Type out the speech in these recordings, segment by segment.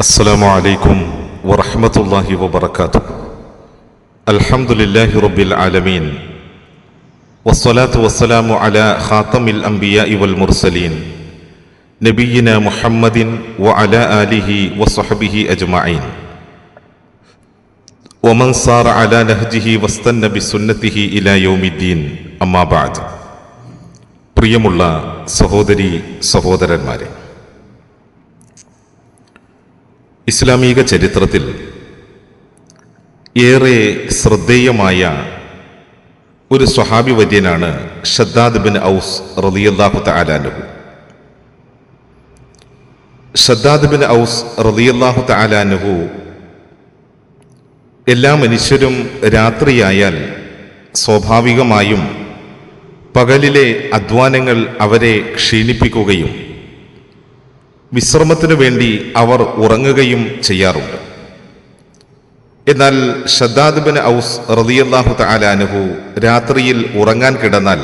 السلام عليكم ورحمة الله وبركاته. الحمد لله رب العالمين، والصلاة والسلام على خاتم الأنبياء والمرسلين نبينا محمد وعلى آله وصحبه أجمعين، ومن صار على نهجه واستنى بسنته إلى يوم الدين. أما بعد. പ്രിയമുള്ള സഹോദരി സഹോദരന്മാരെ, ഇസ്ലാമിക ചരിത്രത്തിൽ ഏറെ ശ്രദ്ധേയമായ ഒരു സ്വഹാബി വര്യനാണ് ഷദ്ദാദ് ബിൻ ഔസ് റളിയല്ലാഹു തആല അൻഹു. ഷദ്ദാദ് ബിൻ ഔസ് റളിയല്ലാഹു തആല അൻഹു എല്ലാ മനുഷ്യരും രാത്രിയായാൽ സ്വാഭാവികമായും പകലിലെ അധ്വാനങ്ങൾ അവരെ ക്ഷീണിപ്പിക്കുകയും വിശ്രമത്തിനു വേണ്ടി അവർ ഉറങ്ങുകയും ചെയ്യാറുണ്ട്. എന്നാൽ ഷദ്ദാദ് ബിൻ ഔസ് റളിയല്ലാഹു തആല അൻഹു രാത്രിയിൽ ഉറങ്ങാൻ കിടന്നാൽ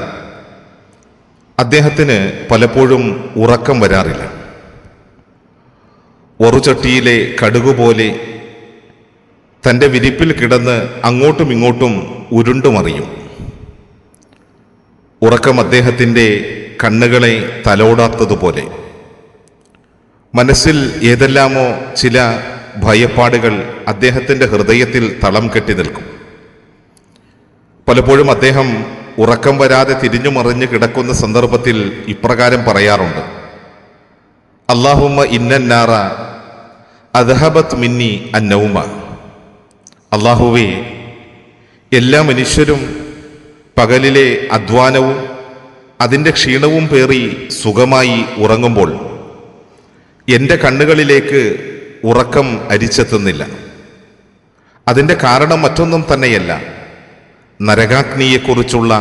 അദ്ദേഹത്തിന് പലപ്പോഴും ഉറക്കം വരാറില്ല. ഒറുചട്ടിയിലെ കടുകുപോലെ തൻ്റെ വിരിപ്പിൽ കിടന്ന് അങ്ങോട്ടും ഇങ്ങോട്ടും ഉരുണ്ടുമറിയും. ഉറക്കം അദ്ദേഹത്തിൻ്റെ കണ്ണുകളെ തലോടാത്തതുപോലെ മനസ്സിൽ ഏതെല്ലാമോ ചില ഭയപ്പാടുകൾ അദ്ദേഹത്തിൻ്റെ ഹൃദയത്തിൽ തളം കെട്ടി നിൽക്കും. പലപ്പോഴും അദ്ദേഹം ഉറക്കം വരാതെ തിരിഞ്ഞു മറിഞ്ഞ് കിടക്കുന്ന സന്ദർഭത്തിൽ ഇപ്രകാരം പറയാറുണ്ട്: അല്ലാഹുമ്മ ഇന്നന്നാറ അദ്ഹബത് മിന്നി അന്നൗമ. അല്ലാഹുവേ, എല്ലാ മനുഷ്യരും പകലിലെ അധ്വാനവും അതിൻ്റെ ക്ഷീണവും പേറി സുഖമായി ഉറങ്ങുമ്പോൾ എൻ്റെ കണ്ണുകളിലേക്ക് ഉറക്കം അരിച്ചെത്തുന്നില്ല. അതിൻ്റെ കാരണം മറ്റൊന്നും തന്നെയല്ല, നരകാഗ്നിയെക്കുറിച്ചുള്ള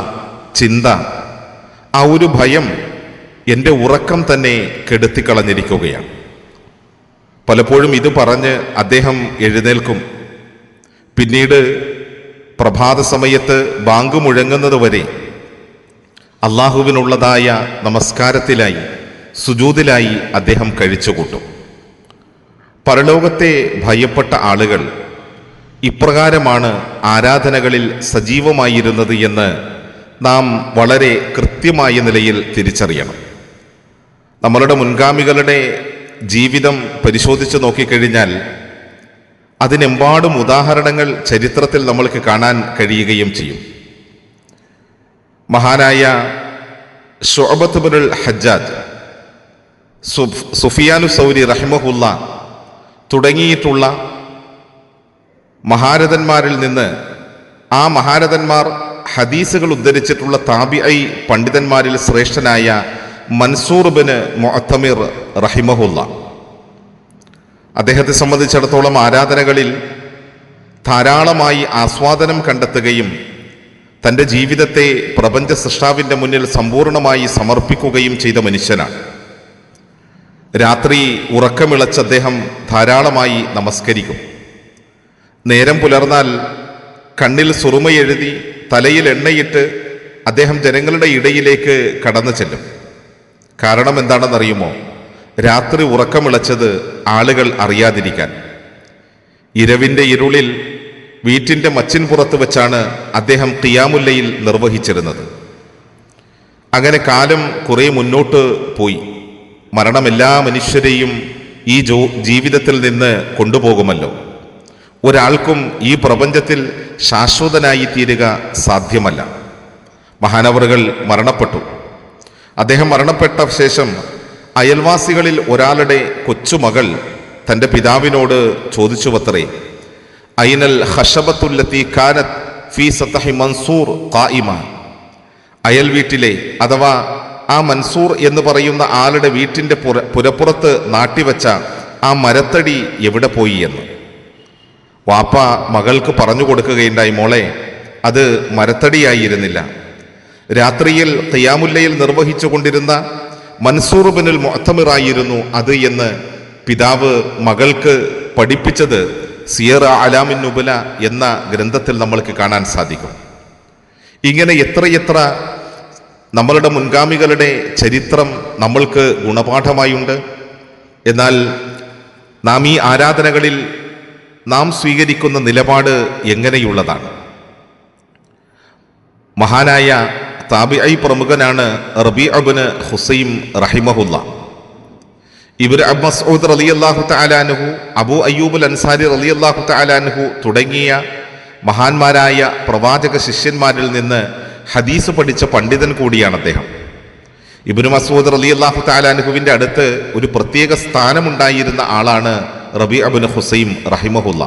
ചിന്ത, ആ ഒരു ഭയം എൻ്റെ ഉറക്കം തന്നെ കെടുത്തിക്കളഞ്ഞിരിക്കുകയാണ്. പലപ്പോഴും ഇത് പറഞ്ഞ് അദ്ദേഹം എഴുന്നേൽക്കും. പിന്നീട് പ്രഭാത സമയത്ത് ബാങ്ക് മുഴങ്ങുന്നത് വരെ അള്ളാഹുവിനുള്ളതായ നമസ്കാരത്തിലായി, സുജൂദിലായി അദ്ദേഹം കഴിച്ചുകൂട്ടും. പരലോകത്തെ ഭയപ്പെട്ട ആളുകൾ ഇപ്രകാരമാണ് ആരാധനകളിൽ സജീവമായിരുന്നത് എന്ന് നാം വളരെ കൃത്യമായ നിലയിൽ തിരിച്ചറിയണം. നമ്മളുടെ മുൻഗാമികളുടെ ജീവിതം പരിശോധിച്ച് നോക്കിക്കഴിഞ്ഞാൽ അതിനെമ്പാടും ഉദാഹരണങ്ങൾ ചരിത്രത്തിൽ നമ്മൾക്ക് കാണാൻ കഴിയുകയും ചെയ്യും. മഹാനായ ശുഅബത്ത് ബിനുൽ ഹജ്ജാജ്, സുഫിയാനു സൗരി റഹിമഹുല്ല തുടങ്ങിയിട്ടുള്ള മഹാരഥന്മാരിൽ നിന്ന്, ആ മഹാരഥന്മാർ ഹദീസുകൾ ഉദ്ധരിച്ചിട്ടുള്ള താബിഈ പണ്ഡിതന്മാരിൽ ശ്രേഷ്ഠനായ മൻസൂർ ബിൻ മുഅ്തമിർ റഹിമഹുല്ല, അദ്ദേഹത്തെ സംബന്ധിച്ചിടത്തോളം ആരാധനകളിൽ ധാരാളമായി ആസ്വാദനം കണ്ടെത്തുകയും തൻ്റെ ജീവിതത്തെ പ്രപഞ്ച സൃഷ്ടാവിൻ്റെ മുന്നിൽ സമ്പൂർണമായി സമർപ്പിക്കുകയും ചെയ്ത മനുഷ്യനാണ്. രാത്രി ഉറക്കമിളച്ച് അദ്ദേഹം ധാരാളമായി നമസ്കരിക്കും. നേരം പുലർന്നാൽ കണ്ണിൽ സുറുമയെഴുതി തലയിൽ എണ്ണയിട്ട് അദ്ദേഹം ജനങ്ങളുടെ ഇടയിലേക്ക് കടന്നു ചെല്ലും. കാരണം എന്താണെന്നറിയുമോ? രാത്രി ഉറക്കമിളച്ചത് ആളുകൾ അറിയാതിരിക്കാൻ. ഇരവിൻ്റെ ഇരുളിൽ വീട്ടിൻ്റെ മച്ചിൻ പുറത്ത് വെച്ചാണ് അദ്ദേഹം ഖിയാമുൽ ലൈൽ നിർവഹിച്ചിരുന്നത്. അങ്ങനെ കാലം കുറേ മുന്നോട്ട് പോയി. മരണം എല്ലാ മനുഷ്യരെയും ഈ ജീവിതത്തിൽ നിന്ന് കൊണ്ടുപോകുമല്ലോ. ഒരാൾക്കും ഈ പ്രപഞ്ചത്തിൽ ശാശ്വതനായി തീരുക സാധ്യമല്ല. മഹാനവറുകൾ മരണപ്പെട്ടു. അദ്ദേഹം മരണപ്പെട്ട ശേഷം അയൽവാസികളിൽ ഒരാളുടെ കൊച്ചുമകൾ തൻ്റെ പിതാവിനോട് ചോദിച്ചുവത്രേ: ഐനൽ ഖശബത്തുല്ലത്തി കാനത് ഫീ സതഹി മൻസൂർ ഖായിമ. അയൽ വീട്ടിലെ, അഥവാ ആ മൻസൂർ എന്ന് പറയുന്ന ആളുടെ വീട്ടിൻ്റെ പുരപ്പുറത്ത് നാട്ടിവെച്ച ആ മരത്തടി എവിടെ പോയി എന്ന്. വാപ്പ മകൾക്ക് പറഞ്ഞു കൊടുക്കുകയുണ്ടായി: മോളെ, അത് മരത്തടിയായിരുന്നില്ല, രാത്രിയിൽ ഖിയാമുൽ ലൈൽ നിർവഹിച്ചു കൊണ്ടിരുന്ന മൻസൂർ ബിനുൽ മുഅ്തമിറായിരുന്നു അത് എന്ന് പിതാവ് മകൾക്ക് പഠിപ്പിച്ചത് സിയർ അലാമിൻ നുബല എന്ന ഗ്രന്ഥത്തിൽ നമ്മൾക്ക് കാണാൻ സാധിക്കും. ഇങ്ങനെ എത്രയെത്ര നമ്മളുടെ മുൻഗാമികളുടെ ചരിത്രം നമ്മൾക്ക് ഗുണപാഠമായുണ്ട്. എന്നാൽ നാം ഈ ആരാധനകളിൽ നാം സ്വീകരിക്കുന്ന നിലപാട് എങ്ങനെയുള്ളതാണ്? മഹാനായ താബിഈ പ്രമുഖനാണ് റബീഅ ഇബ്നു ഹുസൈം റഹിമഹുല്ല. ഇബ്നു മസ്ഊദ് റളിയല്ലാഹു തആല അൻഹു, അബൂ അയ്യൂബുൽ അൻസാരി റളിയല്ലാഹു തആല അൻഹു തുടങ്ങിയ മഹാന്മാരായ പ്രവാചക ശിഷ്യന്മാരിൽ നിന്ന് ഹദീസ് പഠിച്ച പണ്ഡിതൻ കൂടിയാണ് അദ്ദേഹം. ഇബ്നു മസ്ഊദ് റളിയല്ലാഹു തആല അൻഹുവിൻ്റെ അടുത്ത് ഒരു പ്രത്യേക സ്ഥാനമുണ്ടായിരുന്ന ആളാണ് റബീഅ ഇബ്നു ഹുസൈം റഹിമഹുല്ല.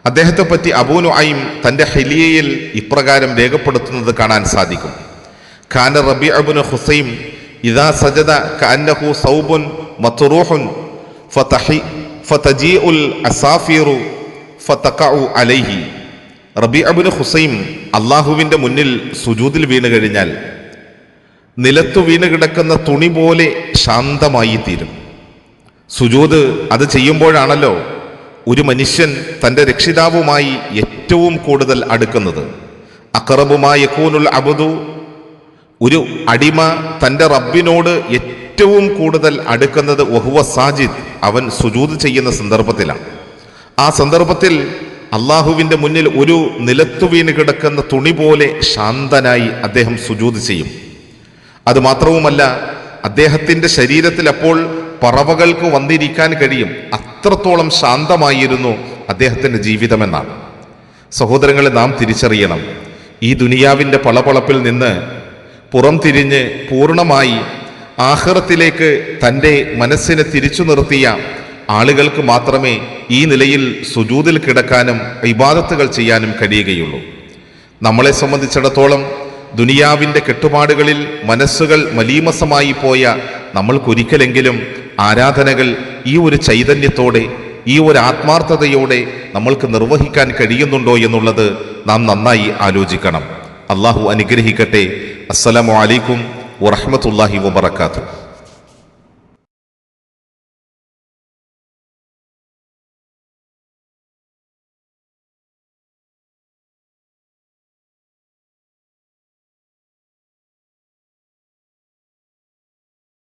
അദ്ദേഹത്തെ പറ്റി അബൂ നുഐം തൻ്റെ ഹിലിയയിൽ ഇപ്രകാരം രേഖപ്പെടുത്തുന്നത് കാണാൻ സാധിക്കും. കാന റബീഅ ഇബ്നു ഹുസൈം ഇദാ സജദ കഅന്നഹു സൗബുൻ മത്റൂഹുൻ ഫതജീഉൽ അസാഫീറു ഫതഖഉ അലൈഹി. റബീഅ ഇബ്നു ഹുസൈം അല്ലാഹുവിൻ്റെ മുന്നിൽ സുജൂദിൽ വീണ് കഴിഞ്ഞാൽ നിലത്തു വീണ് കിടക്കുന്ന തുണി പോലെ ശാന്തമായി തീരും. സുജൂദ് അത് ചെയ്യുമ്പോഴാണല്ലോ ഒരു മനുഷ്യൻ തൻ്റെ രക്ഷിതാവുമായി ഏറ്റവും കൂടുതൽ അടുക്കുന്നത്. അഖറബുമാ യകൂനുൽ അബ്ദു, ഒരു അടിമ തൻ്റെ റബ്ബിനോട് ഏറ്റവും കൂടുതൽ അടുക്കുന്നത് വഹുവ സാജിദ്, അവൻ സുജൂദ് ചെയ്യുന്ന സന്ദർഭത്തിലാണ്. ആ സന്ദർഭത്തിൽ അള്ളാഹുവിൻ്റെ മുന്നിൽ ഒരു നിലത്തു വീണ് കിടക്കുന്ന തുണി പോലെ ശാന്തനായി അദ്ദേഹം സുജൂദ് ചെയ്യും. അതുമാത്രവുമല്ല, അദ്ദേഹത്തിൻ്റെ ശരീരത്തിൽ അപ്പോൾ പറവകൾക്ക് വന്നിരിക്കാൻ കഴിയും. അത്രത്തോളം ശാന്തമായിരുന്നു അദ്ദേഹത്തിൻ്റെ ജീവിതമെന്നാണ്. സഹോദരങ്ങളെ, നാം തിരിച്ചറിയണം, ഈ ദുനിയാവിൻ്റെ പളപളപ്പിൽ നിന്ന് പുറം തിരിഞ്ഞ് പൂർണ്ണമായി ആഖിറത്തിലേക്ക് തൻ്റെ മനസ്സിനെ തിരിച്ചു നിർത്തിയ ആളുകൾക്ക് മാത്രമേ ഈ നിലയിൽ സുജൂദിൽ കിടക്കാനും ഇബാദത്തുകൾ ചെയ്യാനും കഴിയുകയുള്ളൂ. നമ്മളെ സംബന്ധിച്ചിടത്തോളം ദുനിയാവിൻ്റെ കെട്ടുപാടുകളിൽ മനസ്സുകൾ മലീമസമായി പോയ നമ്മൾക്കൊരിക്കലെങ്കിലും ആരാധനകൾ ഈ ഒരു ചൈതന്യത്തോടെ, ഈ ഒരു ആത്മാർത്ഥതയോടെ നമ്മൾക്ക് നിർവഹിക്കാൻ കഴിയുന്നുണ്ടോ എന്നുള്ളത് നാം നന്നായി ആലോചിക്കണം. അള്ളാഹു അനുഗ്രഹിക്കട്ടെ. അസ്സലാമു അലൈക്കും വറഹ്മത്തുള്ളാഹി വബറകാതുഹു.